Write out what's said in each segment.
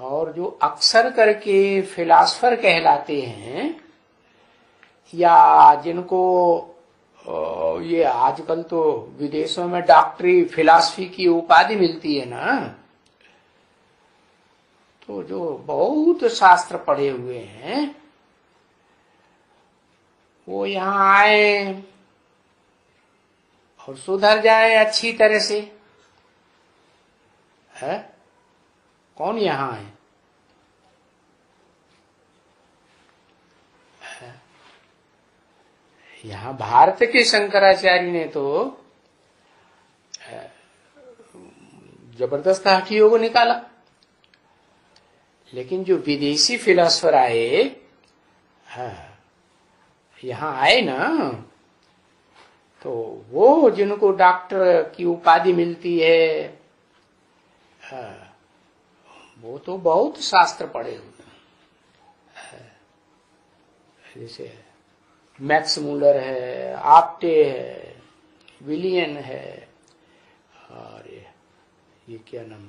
और जो अक्सर करके फिलासफर कहलाते हैं, या जिनको ये आजकल तो विदेशों में डॉक्टरी फिलॉसफी की उपाधि मिलती है ना, तो जो बहुत शास्त्र पढ़े हुए हैं वो यहाँ आए और सुधर जाए अच्छी तरह से। है कौन यहाँ है? यहाँ भारत के शंकराचार्य ने तो जबरदस्त हठ योग निकाला, लेकिन जो विदेशी फिलोसफर आए, यहाँ आए ना, तो वो जिनको डॉक्टर की उपाधि मिलती है, वो तो बहुत शास्त्र पढ़े हुए हैं। जैसे मैक्स मूलर है, आप्टे है, विलियन है, और ये क्या नाम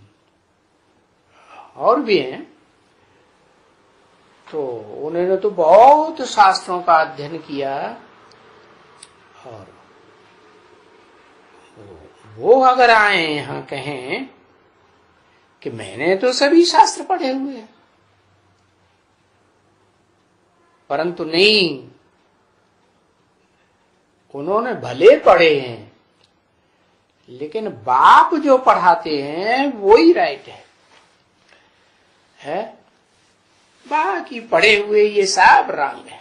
और भी हैं। तो उन्होंने तो बहुत शास्त्रों का अध्ययन किया, और वो अगर आए यहाँ कहें कि मैंने तो सभी शास्त्र पढ़े हुए हैं, परंतु नहीं, उन्होंने भले पढ़े हैं लेकिन बाप जो पढ़ाते हैं वो ही राइट है, बाकी पढ़े हुए ये सब रंग है।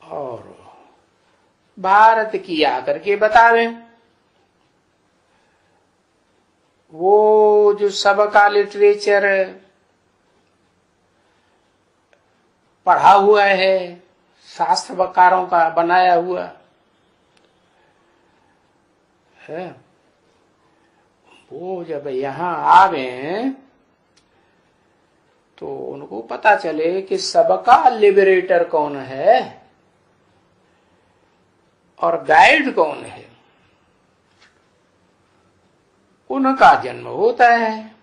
और भारत की आकर के बतावे, वो जो सबका लिटरेचर पढ़ा हुआ है, शास्त्र वकारों का बनाया हुआ है, वो जब यहाँ आवे तो उनको पता चले कि सबका लिबरेटर कौन है और गाइड कौन है, उनका जन्म होता है।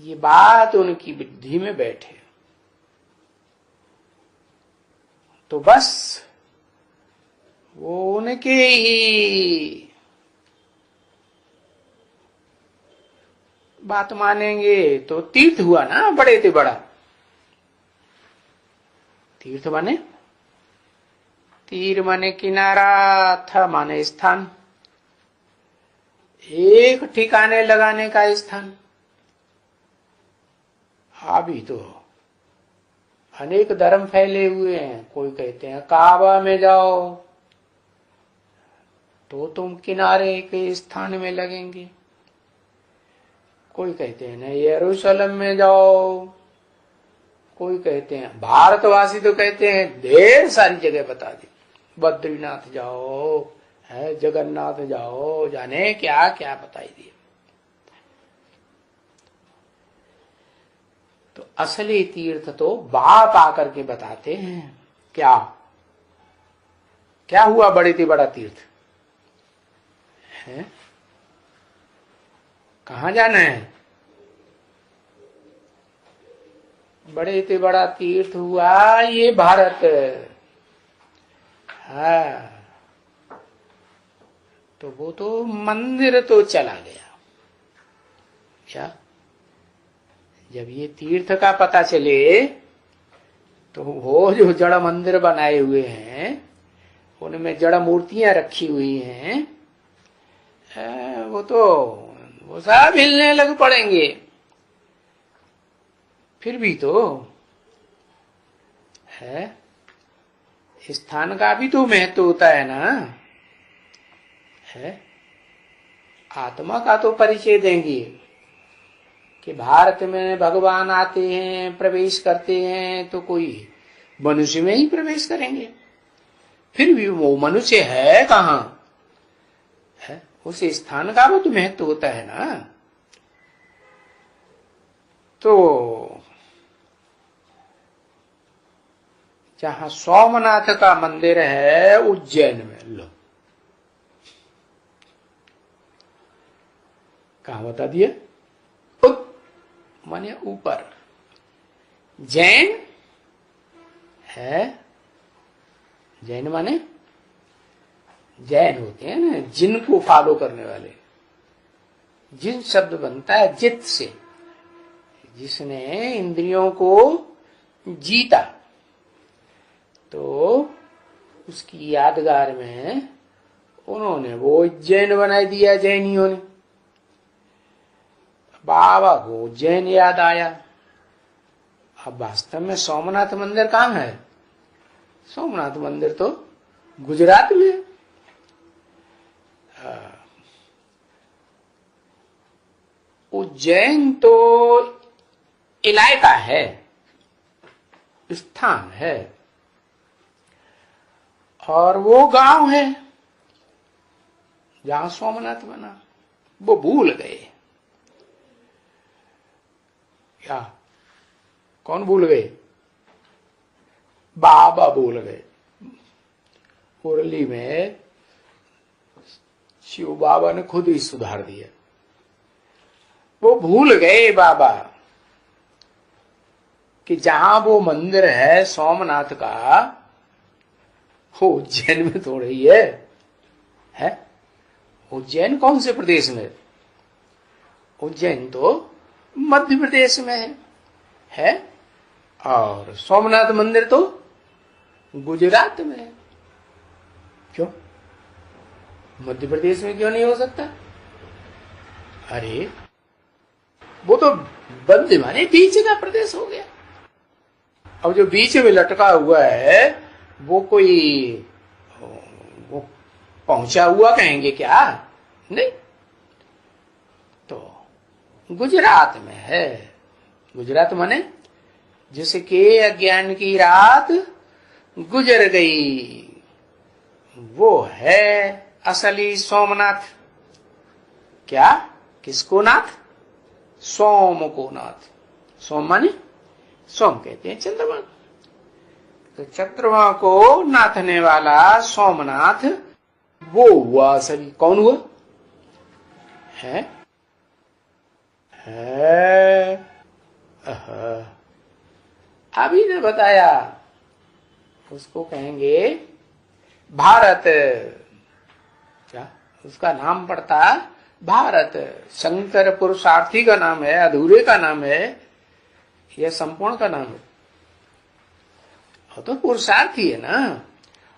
ये बात उनकी बुद्धि में बैठे तो बस वो उनके ही बात मानेंगे। तो तीर्थ हुआ ना बड़े से बड़ा, तीर्थ माने तीर माने किनारा, था माने स्थान, एक ठिकाने लगाने का स्थान। अभी तो अनेक धर्म फैले हुए हैं, कोई कहते हैं काबा में जाओ तो तुम किनारे के स्थान में लगेंगे, कोई कहते हैं ना यरूशलेम में जाओ, कोई कहते हैं, भारतवासी तो कहते हैं ढेर सारी जगह बता दी, बद्रीनाथ जाओ, है जगन्नाथ जाओ, जाने क्या क्या बताई दिए। तो असली तीर्थ तो बाप आकर के बताते हैं। क्या क्या हुआ बड़े से बड़ा तीर्थ है? कहाँ जाना है? बड़े से बड़ा तीर्थ हुआ ये भारत। हाँ, तो वो तो मंदिर तो चला गया। क्या जब ये तीर्थ का पता चले तो वो जो जड़ मंदिर बनाए हुए हैं उनमें जड़ मूर्तियां रखी हुई हैं, वो सब हिलने लग पड़ेंगे। फिर भी तो है, स्थान का भी तो महत्व होता है ना, है आत्मा का तो परिचय देंगे कि भारत में भगवान आते हैं, प्रवेश करते हैं, तो कोई मनुष्य में ही प्रवेश करेंगे। फिर भी वो मनुष्य है कहाँ है, उस स्थान का वो तो महत्व होता है ना। तो जहां सोमनाथ का मंदिर है उज्जैन में, लो कहां बता दिया? उत माने ऊपर। जैन है, जैन माने जैन होते हैं ना जिनको फॉलो करने वाले। जिन शब्द बनता है जित से, जिसने इंद्रियों को जीता, तो उसकी यादगार में उन्होंने वो उज्जैन बना दिया जैनियों ने। बाबा को उज्जैन याद आया। अब वास्तव में सोमनाथ मंदिर कहाँ है? सोमनाथ मंदिर तो गुजरात में है। उज्जैन तो इलाका है, स्थान है, और वो गांव है जहां सोमनाथ बना। वो भूल गए। क्या? कौन भूल गए? बाबा भूल गए। मुरली में शिव बाबा ने खुद ही सुधार दिया। वो भूल गए बाबा कि जहां वो मंदिर है सोमनाथ का, वो उज्जैन में थोड़ा ही है? उज्जैन कौन से प्रदेश में? उज्जैन तो मध्य प्रदेश में है, और सोमनाथ मंदिर तो गुजरात में है। क्यों? मध्य प्रदेश में क्यों नहीं हो सकता? अरे वो तो बंद माने बीच का प्रदेश हो गया। अब जो बीच में लटका हुआ है वो कोई वो पहुंचा हुआ कहेंगे क्या? नहीं, तो गुजरात में है। गुजरात माने जिसके अज्ञान की रात गुजर गई, वो है असली सोमनाथ। क्या? किसको नाथ? सोम को नाथ। सोम माने सोम कहते हैं चंद्रमा। तो चंद्रमा को नाथने वाला सोमनाथ वो हुआ असली। कौन हुआ? है अभी ने बताया। उसको कहेंगे भारत। क्या उसका नाम पड़ता? भारत। शंकर पुरुषार्थी का नाम है, अधूरे का नाम है, यह संपूर्ण का नाम है। तो पुरुषार्थी है ना,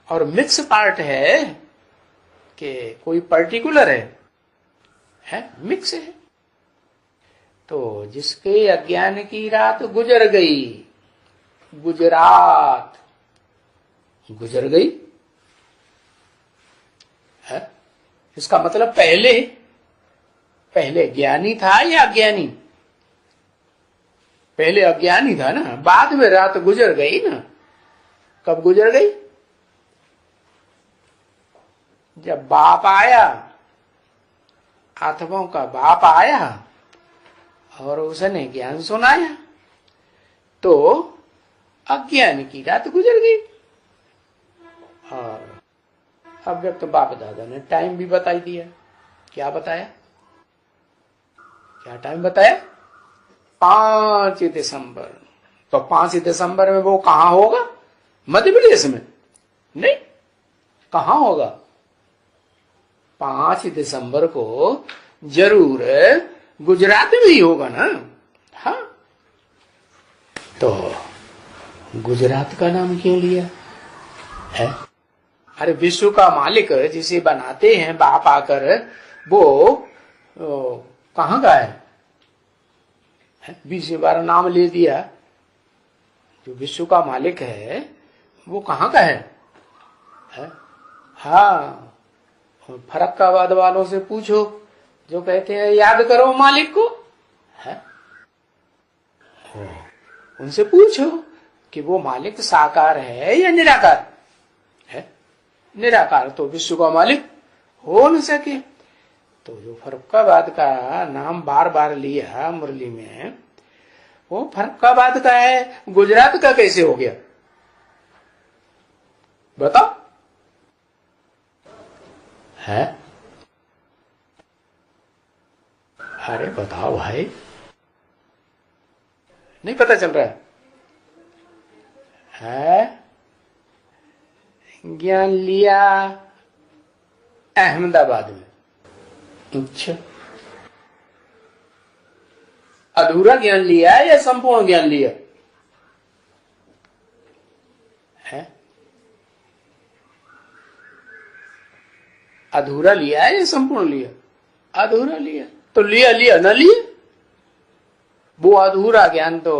और मिक्स पार्ट है कि कोई पर्टिकुलर है मिक्स है। तो जिसके अज्ञान की रात गुजर गई, गुजरात गुजर गई है। इसका मतलब पहले ज्ञानी था या अज्ञानी? पहले अज्ञानी था ना, बाद में रात गुजर गई ना। कब गुजर गई? जब बाप आया, आत्माओं का बाप आया और उसने ज्ञान सुनाया, तो अज्ञान की रात गुजर गई। और अव्यक्त तो बाप दादा ने टाइम भी बताई दिया। क्या बताया? क्या टाइम बताया? 5 दिसंबर। तो 5 दिसंबर में वो कहां होगा? मध्य प्रदेश में नहीं, कहां होगा? 5 दिसंबर को जरूर गुजरात में ही होगा ना। हाँ, तो गुजरात का नाम क्यों लिया है? अरे विश्व का मालिक जिसे बनाते हैं बाप आकर, वो कहां का है? 20 बार नाम ले दिया। जो विश्व का मालिक है वो कहां का है? हाँ, फरक्काबाद वालों से पूछो जो कहते हैं याद करो मालिक को, है? उनसे पूछो कि वो मालिक साकार है या निराकार है? निराकार तो विश्व का मालिक हो न सके। तो जो फरक्काबाद का नाम बार बार लिया मुरली में, वो फरक्काबाद का है, गुजरात का कैसे हो गया? बताओ। है अरे बताओ भाई, नहीं पता चल रहा है? ज्ञान लिया अहमदाबाद में, अच्छा, अधूरा ज्ञान लिया या संपूर्ण ज्ञान लिया है? अधूरा लिया या संपूर्ण लिया? अधूरा लिया। तो लिया लिया ना लिया, वो अधूरा ज्ञान तो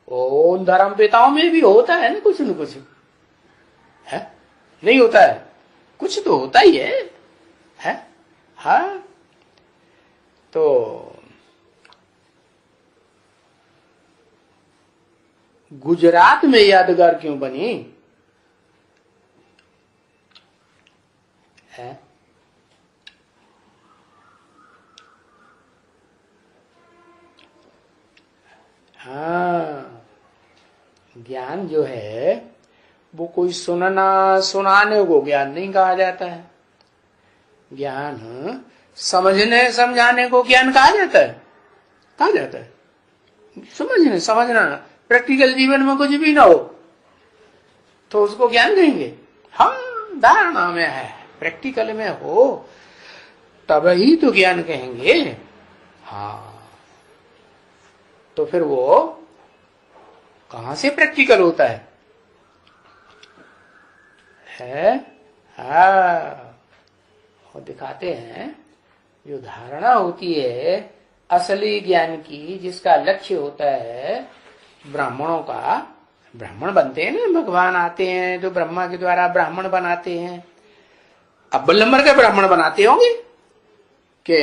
उन धर्म पिताओं में भी होता है ना, कुछ न कुछ है, नहीं होता है? कुछ तो होता ही है? हाँ, तो गुजरात में यादगार क्यों बनी है? हाँ, ज्ञान जो है वो कोई सुनना सुनाने को ज्ञान नहीं कहा जाता है। ज्ञान समझने समझाने को ज्ञान कहा जाता है। कहा जाता है समझने समझना। प्रैक्टिकल जीवन में कुछ भी ना हो तो उसको ज्ञान कहेंगे? हाँ, धारणा में है, प्रैक्टिकल में हो तब ही तो ज्ञान कहेंगे। हाँ, तो फिर वो कहां से प्रैक्टिकल होता है? हाँ, और दिखाते हैं जो धारणा होती है असली ज्ञान की, जिसका लक्ष्य होता है ब्राह्मणों का। ब्राह्मण बनते हैं ना, भगवान आते हैं जो ब्रह्मा के द्वारा ब्राह्मण बनाते हैं। अव्वल नंबर के ब्राह्मण बनाते होंगे कि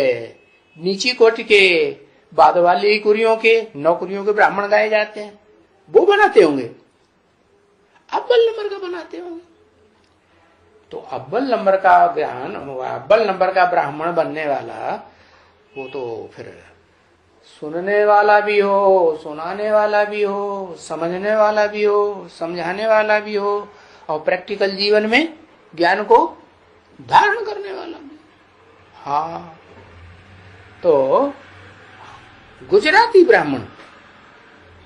नीची कोटि के बाद वाली कुरियों के, नौकरियों के ब्राह्मण गाए जाते हैं, वो बनाते होंगे? अव्वल नंबर का बनाते होंगे। तो अव्वल नंबर का ज्ञान, अव्वल नंबर का ब्राह्मण बनने वाला वो तो फिर सुनने वाला भी हो, सुनाने वाला भी हो, समझने वाला भी हो, समझाने वाला भी हो, और प्रैक्टिकल जीवन में ज्ञान को धारण करने वाला भी। हाँ, तो गुजराती ब्राह्मण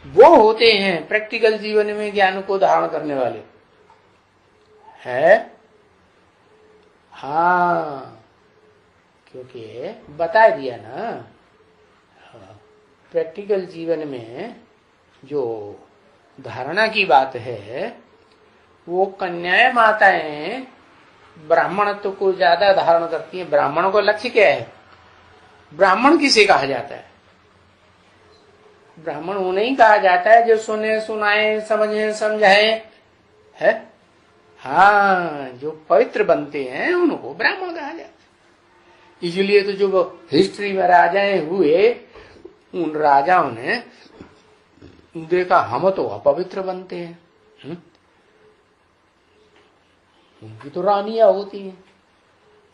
वो होते हैं प्रैक्टिकल जीवन में ज्ञान को धारण करने वाले है। हाँ, क्योंकि बता दिया ना, प्रैक्टिकल जीवन में जो धारणा की बात है वो कन्याएं माताएं ब्राह्मणत्व को ज्यादा धारण करती हैं। ब्राह्मणों का लक्ष्य क्या है? ब्राह्मण किसे कहा जाता है? ब्राह्मण वो नहीं कहा जाता है जो सुने सुनाए समझे समझाए है। हाँ, जो पवित्र बनते हैं उनको ब्राह्मण कहा जाता है। इसलिए तो जो हिस्ट्री में राजाएं हुए, उन राजाओं ने देखा हम तो अपवित्र बनते हैं। उनकी तो रानियां होती हैं,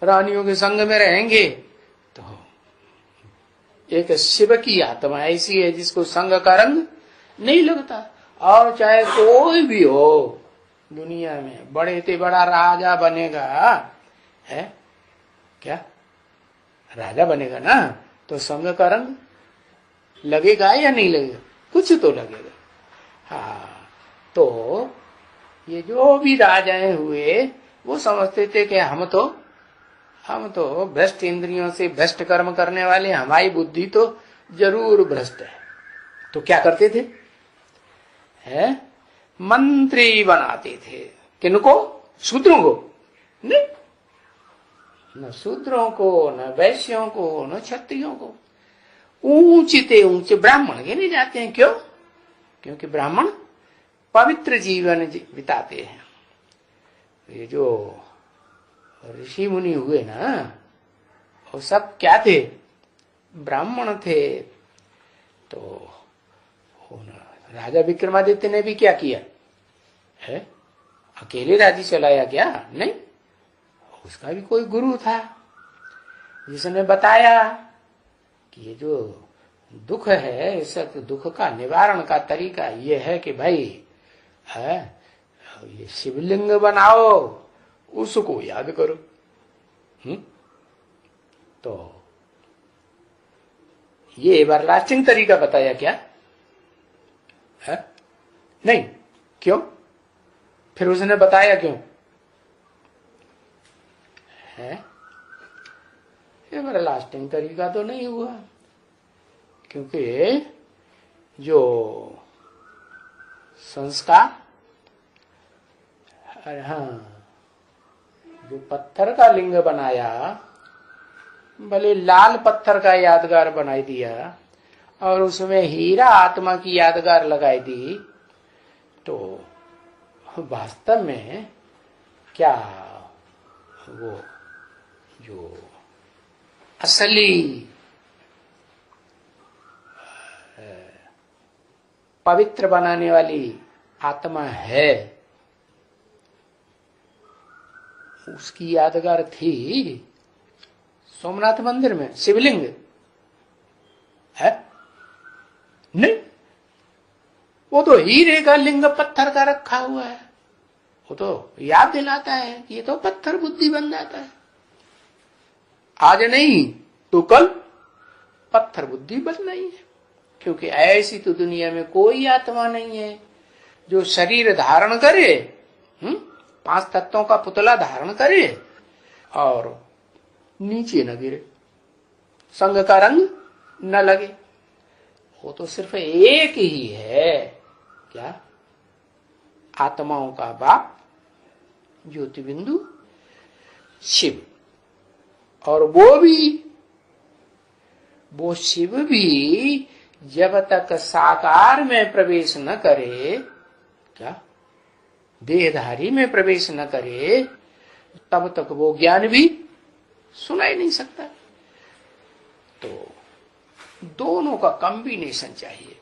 रानियों के संग में रहेंगे तो एक शिव की आत्मा ऐसी है जिसको संग का रंग नहीं लगता। और चाहे कोई भी हो दुनिया में, बड़े से बड़ा राजा बनेगा है क्या? राजा बनेगा ना तो संग का रंग लगेगा या नहीं लगेगा? कुछ तो लगेगा। हाँ, तो ये जो भी राजाएं हुए वो समझते थे कि हम तो भ्रष्ट इंद्रियों से भ्रष्ट कर्म करने वाले, हमारी बुद्धि तो जरूर भ्रष्ट है। तो क्या करते थे? मंत्री बनाते थे। किनको? शूद्रों को नहीं, न शूद्रों को, न वैश्यों को, न क्षत्रियों को। ऊंचे ऊंचे ब्राह्मण गिने जाते हैं। क्यों? क्योंकि ब्राह्मण पवित्र जीवन बिताते हैं। ये जो ऋषि मुनि हुए ना, वो सब क्या थे? ब्राह्मण थे। तो राजा विक्रमादित्य ने भी क्या किया है? अकेले राज्य चलाया क्या? नहीं, उसका भी कोई गुरु था जिसने बताया कि ये जो दुख है, इस दुख का निवारण का तरीका ये है कि भाई है ये शिवलिंग बनाओ, उसको याद करो। तो ये एवरलास्टिंग तरीका बताया क्या है? नहीं, क्यों? फिर उसने बताया क्यों है? एवरलास्टिंग तरीका तो नहीं हुआ, क्योंकि जो संस्कार, हाँ, जो पत्थर का लिंग बनाया, भले लाल पत्थर का यादगार बनाई दिया और उसमें हीरा आत्मा की यादगार लगाई दी, तो वास्तव में क्या वो जो असली पवित्र बनाने वाली आत्मा है, उसकी यादगार थी सोमनाथ मंदिर में शिवलिंग है? नहीं, वो तो हीरे का लिंग पत्थर का रखा हुआ है। वो तो याद दिलाता है कि ये तो पत्थर बुद्धि बन जाता है, आज नहीं तो कल पत्थर बुद्धि बनना ही है। क्योंकि ऐसी तो दुनिया में कोई आत्मा नहीं है जो शरीर धारण करे, 5 तत्वों का पुतला धारण करे और नीचे न गिरे, संग का रंग न लगे। वो तो सिर्फ एक ही है, क्या? आत्माओं का बाप ज्योति बिंदु शिव। और वो शिव भी जब तक साकार में प्रवेश न करे, क्या देहधारी में प्रवेश न करे, तब तक वो ज्ञान भी सुनाई नहीं सकता। तो दोनों का कॉम्बिनेशन चाहिए।